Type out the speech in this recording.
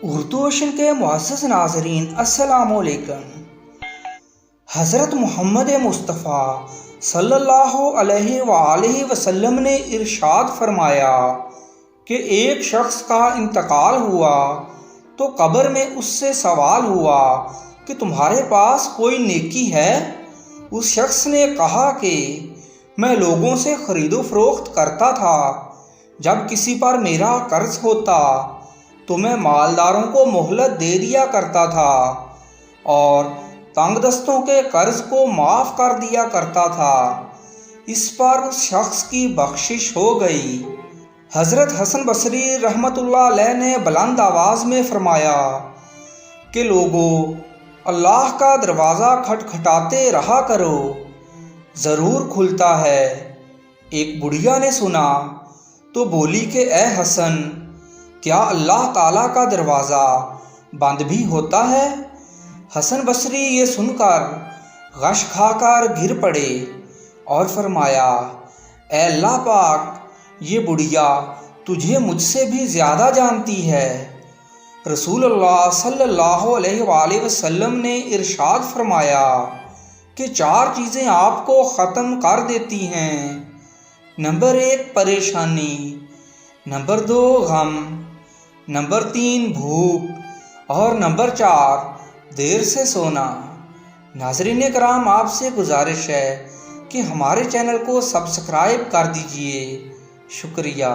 Urdu ocean کے معزز ناظرین السلام علیکم۔ حضرت محمد مصطفیٰ صلی اللہ علیہ وآلہ وسلم نے ارشاد فرمایا کہ ایک شخص کا انتقال ہوا تو قبر میں اس سے سوال ہوا کہ تمہارے پاس کوئی نیکی ہے؟ اس شخص نے کہا کہ میں لوگوں سے خرید و فروخت کرتا تھا، جب کسی پر میرا قرض ہوتا تو میں مالداروں کو مہلت دے دیا کرتا تھا اور تنگ دستوں کے قرض کو معاف کر دیا کرتا تھا۔ اس پر اس شخص کی بخشش ہو گئی۔ حضرت حسن بصری رحمۃ اللہ علیہ نے بلند آواز میں فرمایا کہ لوگوں، اللہ کا دروازہ کھٹکھٹاتے رہا کرو، ضرور کھلتا ہے۔ ایک بڑھیا نے سنا تو بولی کہ اے حسن، کیا اللہ تعالیٰ کا دروازہ بند بھی ہوتا ہے؟ حسن بصری یہ سن کر غش کھا کر گر پڑے اور فرمایا، اے اللہ پاک، یہ بڑھیا تجھے مجھ سے بھی زیادہ جانتی ہے۔ رسول اللہ صلی اللہ علیہ وآلہ وسلم نے ارشاد فرمایا کہ 4 چیزیں آپ کو ختم کر دیتی ہیں۔ نمبر 1 پریشانی، نمبر 2 غم، نمبر 3 بھوک اور نمبر 4 دیر سے سونا۔ ناظرین کرام، آپ سے گزارش ہے کہ ہمارے چینل کو سبسکرائب کر دیجئے۔ شکریہ۔